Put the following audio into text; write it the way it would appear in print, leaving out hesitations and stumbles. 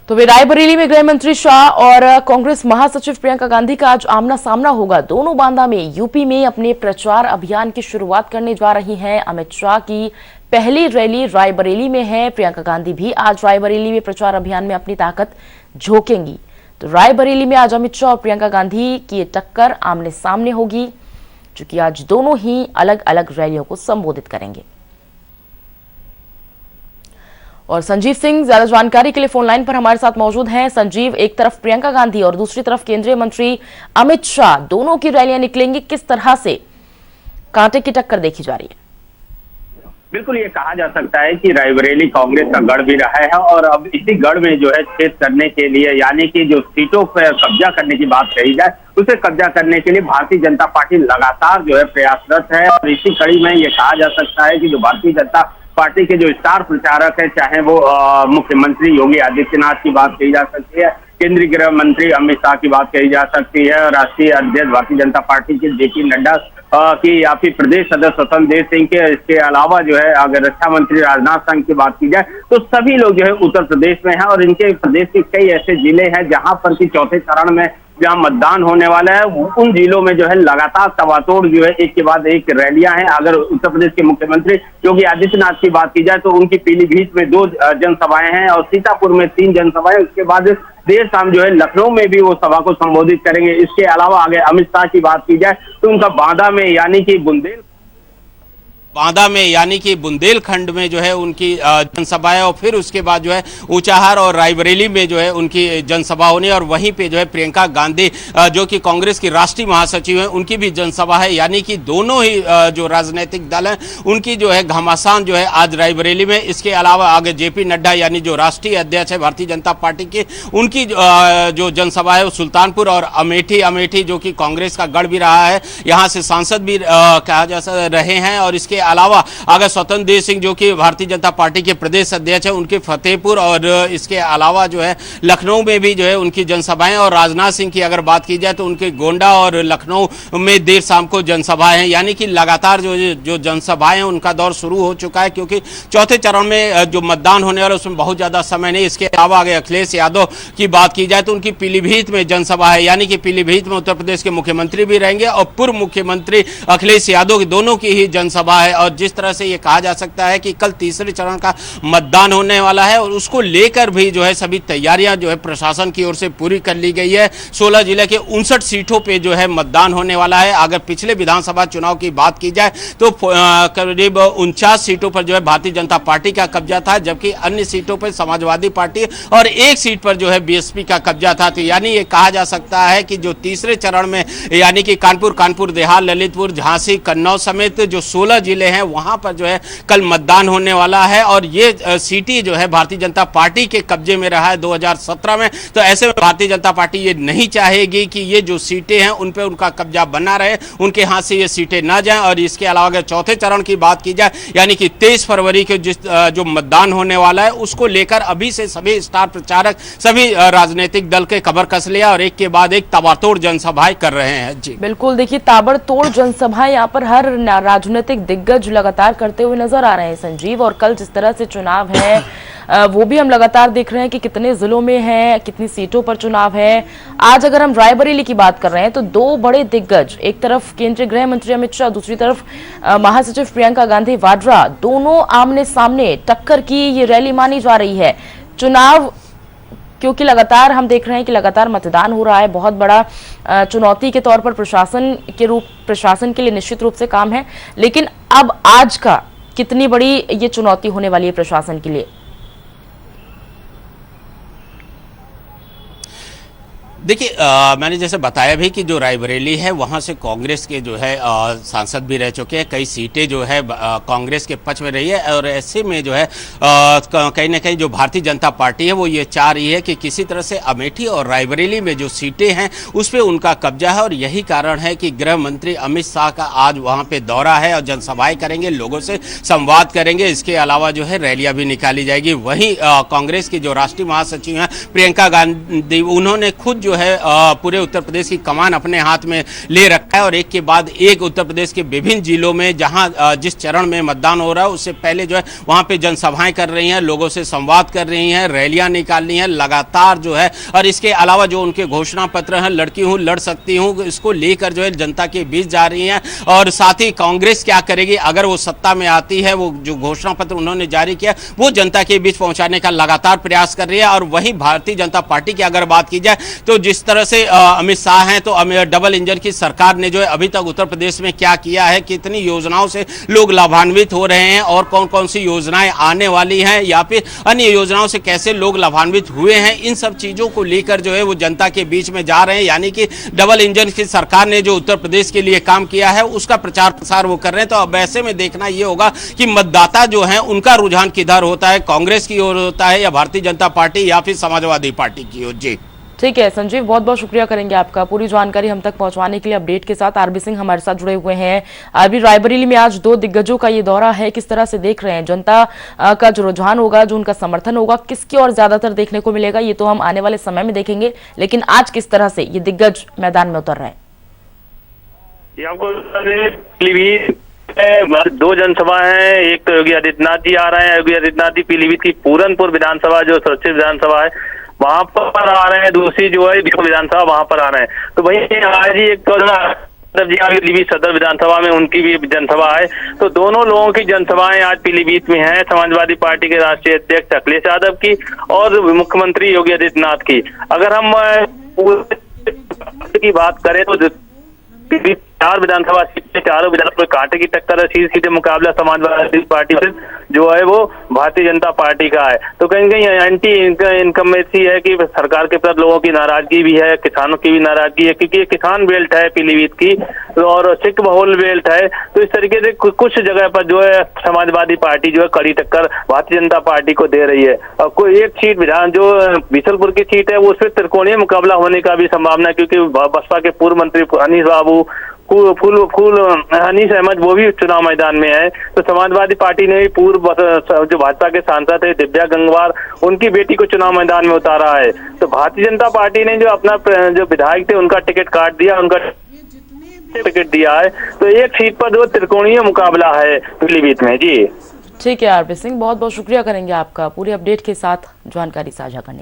तो वे रायबरेली में गृह मंत्री शाह और कांग्रेस महासचिव प्रियंका गांधी का आज आमना सामना होगा। दोनों बांदा में यूपी में अपने प्रचार अभियान की शुरुआत करने जा रही हैं। अमित शाह की पहली रैली रायबरेली में है। प्रियंका गांधी भी आज रायबरेली में प्रचार अभियान में अपनी ताकत झोंकेंगी। तो रायबरेली में आज अमित शाह और प्रियंका गांधी की टक्कर आमने सामने होगी, चूंकि आज दोनों ही अलग अलग रैलियों को संबोधित करेंगे। और संजीव सिंह ज्यादा जानकारी के लिए फोन लाइन पर हमारे साथ मौजूद हैं। संजीव, एक तरफ प्रियंका गांधी और दूसरी तरफ केंद्रीय मंत्री अमित शाह, दोनों की रैलियां निकलेंगी। किस तरह से कांटे की टक्कर देखी जा रही है? बिल्कुल, ये कहा जा सकता है कि रायबरेली कांग्रेस का गढ़ भी रहा है और अब इसी गढ़ में जो है छेद करने के लिए, यानी कि जो सीटों पर कब्जा करने की बात कही जाए, उसे कब्जा करने के लिए भारतीय जनता पार्टी लगातार जो है प्रयासरत है। और इसी कड़ी में ये कहा जा सकता है कि जो भारतीय जनता पार्टी के जो स्टार प्रचारक है, चाहे वो मुख्यमंत्री योगी आदित्यनाथ की बात कही जा सकती है, केंद्रीय गृह मंत्री अमित शाह की बात कही जा सकती है, और राष्ट्रीय अध्यक्ष भारतीय जनता पार्टी के जेपी नड्डा की, या फिर प्रदेश सदस्य स्वतंत्र देव सिंह के, इसके अलावा जो है अगर रक्षा मंत्री राजनाथ सिंह की बात की जाए तो सभी लोग जो है उत्तर प्रदेश में हैं। और इनके प्रदेश के कई ऐसे जिले हैं जहां पर कि चौथे चरण में जहां मतदान होने वाला है, उन जिलों में जो है लगातार तबातोड़ जो है एक के बाद एक रैलियां हैं। अगर उत्तर प्रदेश के मुख्यमंत्री योगी आदित्यनाथ की बात की जाए तो उनकी पीलीभीत में 2 जनसभाएं हैं और सीतापुर में 3 जनसभाएं। उसके बाद देर शाम जो है लखनऊ में भी वो सभा को संबोधित करेंगे। इसके अलावा आगे अमित शाह की बात की जाए तो उनका बांदा में यानी कि बुंदेलखंड में जो है उनकी जनसभाएं, और फिर उसके बाद जो है ऊंचाहार और रायबरेली में जो है उनकी जनसभा होनी, और वहीं पे जो है प्रियंका गांधी जो कि कांग्रेस की राष्ट्रीय महासचिव हैं, उनकी भी जनसभा है। यानी कि दोनों ही जो राजनीतिक दल हैं उनकी जो है घमासान जो है आज रायबरेली में। इसके अलावा आगे जेपी नड्डा यानी जो राष्ट्रीय अध्यक्ष है भारतीय जनता पार्टी के, उनकी जो जनसभा है वो सुल्तानपुर और अमेठी जो कि कांग्रेस का गढ़ भी रहा है, यहाँ से सांसद भी कहा जा रहे हैं। और इसके अलावा अगर स्वतंत्र देव सिंह जो कि भारतीय जनता पार्टी के प्रदेश अध्यक्ष हैं, उनके फतेहपुर, और इसके अलावा जो है लखनऊ में भी जो है उनकी जनसभाएं, और राजनाथ सिंह की अगर बात की जाए तो उनके गोंडा और लखनऊ में देर शाम को जनसभाएं हैं। यानी कि लगातार जो जनसभाएं हैं उनका दौर शुरू हो चुका है, क्योंकि चौथे चरण में जो मतदान होने वाला है उसमें बहुत ज्यादा समय नहीं। इसके अलावा अगर अखिलेश यादव की बात की जाए तो उनकी पीलीभीत में जनसभा है, यानी कि पीलीभीत में उत्तर प्रदेश के मुख्यमंत्री भी रहेंगे और पूर्व मुख्यमंत्री अखिलेश यादव की दोनों की ही जनसभा है। और जिस तरह से ये कहा जा सकता है कि कल तीसरे चरण का मतदान होने वाला है और उसको लेकर भी जो है सभी तैयारियां जो है प्रशासन की ओर से पूरी कर ली गई है। 16 जिले के 59 सीटों पे जो है मतदान होने वाला है। अगर पिछले विधानसभा चुनाव की बात की जाए तो करीब 49 सीटों पर जो है भारतीय जनता पार्टी का कब्जा था, जबकि अन्य सीटों पर समाजवादी पार्टी और एक सीट पर जो है बीएसपी का कब्जा था। तो यानी ये कहा जा सकता है कि जो तीसरे चरण में यानी कि कानपुर देहात, ललितपुर, झांसी, कन्नौज समेत जो 16 जिले हैं वहां पर जो है कल मतदान होने वाला है। और ये सीटें जो है भारतीय जनता पार्टी के कब्जे में रहा है 2017 में। तो ऐसे में भारतीय जनता पार्टी ये नहीं चाहेगी कि ये जो सीटें हैं उन पे उनका कब्जा बना रहे, उनके हाथ से ये सीटें ना जाएं। और इसके अलावा अगर चौथे चरण की बात की जाए यानी कि 23 फरवरी के जो मतदान होने वाला है उसको लेकर अभी से सभी स्टार प्रचारक, सभी राजनीतिक दल के कमर कस लिया और एक के बाद एक ताबड़तोड़ जनसभाएं कर रहे हैं। जी बिल्कुल, देखिए ताबड़तोड़ जनसभाएं यहाँ पर हर राजनीतिक दिग्गज लगातार करते हुए नजर आ रहे हैं संजीव। और कल जिस तरह से चुनाव है वो भी हम लगातार देख रहे हैं कि कितने जिलों में है, कितनी सीटों पर चुनाव है। आज अगर हम रायबरेली की बात कर रहे हैं तो 2 बड़े दिग्गज, एक तरफ केंद्रीय गृह मंत्री अमित शाह, दूसरी तरफ महासचिव प्रियंका गांधी वाड्रा, दोनों आमने सामने टक्कर की ये रैली मानी जा रही है। चुनाव क्योंकि लगातार हम देख रहे हैं कि लगातार मतदान हो रहा है, बहुत बड़ा चुनौती के तौर पर प्रशासन के लिए निश्चित रूप से काम है। लेकिन अब आज का कितनी बड़ी ये चुनौती होने वाली है प्रशासन के लिए? देखिए, मैंने जैसे बताया भी कि जो रायबरेली है वहां से कांग्रेस के जो है सांसद भी रह चुके हैं, कई सीटें जो है कांग्रेस के पक्ष में रही है। और ऐसे में जो है कहीं ना कहीं जो भारतीय जनता पार्टी है वो ये चाह रही है कि किसी तरह से अमेठी और रायबरेली में जो सीटें हैं उस पर उनका कब्जा है। और यही कारण है कि गृह मंत्री अमित शाह का आज वहां पे दौरा है और जनसभाएं करेंगे, लोगों से संवाद करेंगे। इसके अलावा जो है रैलियां भी निकाली जाएगी। वहीं कांग्रेस की जो राष्ट्रीय महासचिव हैं प्रियंका गांधी, उन्होंने खुद जो है पूरे उत्तर प्रदेश की कमान अपने हाथ में ले रखा है और एक के बाद एक उत्तर प्रदेश के विभिन्न जिलों में जहां जिस चरण में मतदान हो रहा है उससे पहले जो है वहां पे जनसभाएं कर रही हैं, लोगों से संवाद कर रही हैं, रैलियां निकाल रही हैं लगातार जो है। और इसके अलावा जो उनके घोषणा पत्र हैं, लड़की हूं लड़ सकती हूं, इसको लेकर जो है जनता के बीच जा रही हैं। और साथ ही कांग्रेस क्या करेगी अगर वो सत्ता में आती है, वो जो घोषणा पत्र उन्होंने जारी किया वो जनता के बीच पहुंचाने का लगातार प्रयास कर रही है। और वहीं भारतीय जनता पार्टी की अगर बात की जाए तो जिस तरह से अमित शाह हैं तो डबल इंजन की सरकार ने जो है अभी तक उत्तर प्रदेश में क्या किया है, कितनी योजनाओं से लोग लाभान्वित हो रहे हैं और कौन कौन सी योजनाएं आने वाली हैं या फिर अन्य योजनाओं से कैसे लोग लाभान्वित हुए हैं, इन सब चीजों को लेकर जो है वो जनता के बीच में जा रहे हैं। यानी कि डबल इंजन की सरकार ने जो उत्तर प्रदेश के लिए काम किया है उसका प्रचार प्रसार वो कर रहे हैं। तो अब ऐसे में देखना ये होगा कि मतदाता जो है उनका रुझान किधर होता है, कांग्रेस की ओर होता है या भारतीय जनता पार्टी या फिर समाजवादी पार्टी की ओर। जी ठीक है संजीव, बहुत बहुत शुक्रिया करेंगे आपका पूरी जानकारी हम तक पहुंचवाने के लिए। अपडेट के साथ आरबी सिंह हमारे साथ जुड़े हुए हैं। आरबी, रायबरेली में आज 2 दिग्गजों का ये दौरा है, किस तरह से देख रहे हैं? जनता का जो रुझान होगा, जो उनका समर्थन होगा, किसकी ओर ज्यादातर देखने को मिलेगा ये तो हम आने वाले समय में देखेंगे, लेकिन आज किस तरह से ये दिग्गज मैदान में उतर रहे हैं? दो जनसभा है, एक तो योगी आदित्यनाथ जी आ रहे हैं। योगी आदित्यनाथ जी पीलीभीत की पूरनपुर विधानसभा जो सुरक्षित विधानसभा है वहां पर आ रहे हैं, दूसरी जो है विधानसभा वहां पर आ रहे हैं। तो वही आज ही एक पीलीभीत सदर विधानसभा में उनकी भी जनसभा है। तो दोनों लोगों की जनसभाएं आज पीलीभीत में हैं, समाजवादी पार्टी के राष्ट्रीय अध्यक्ष अखिलेश यादव की और मुख्यमंत्री योगी आदित्यनाथ की। अगर हम की बात करें तो 4 विधानसभा सीटें, चारों विधानसभा कांटे की टक्कर है, सीधे मुकाबला समाजवादी पार्टी से जो है वो भारतीय जनता पार्टी का है। तो कहीं कहीं एंटी इनकमेंसी है कि सरकार के प्रति लोगों की नाराजगी भी है, किसानों की भी नाराजगी है, क्योंकि ये किसान बेल्ट है पीलीभीत की और सिख बहुल बेल्ट है। तो इस तरीके से कुछ जगह पर जो है समाजवादी पार्टी जो है कड़ी टक्कर भारतीय जनता पार्टी को दे रही है। और कोई एक सीट विधान जो बीसलपुर की सीट है वो उसमें त्रिकोणीय मुकाबला होने का भी संभावना है, क्योंकि बसपा के पूर्व मंत्री हनीश बाबू हनीश अहमद वो भी चुनाव मैदान में है। तो समाजवादी पार्टी ने भी पूर्व जो भाजपा के सांसद है दिव्या गंगवार, उनकी बेटी को चुनाव मैदान में उतारा है। तो भारतीय जनता पार्टी ने जो अपना जो विधायक थे उनका टिकट काट दिया, उनका टिकट दिया है। तो एक सीट पर जो त्रिकोणीय मुकाबला है पीलीभीत में। जी ठीक है आरबी सिंह, बहुत बहुत शुक्रिया करेंगे आपका पूरी अपडेट के साथ जानकारी साझा करने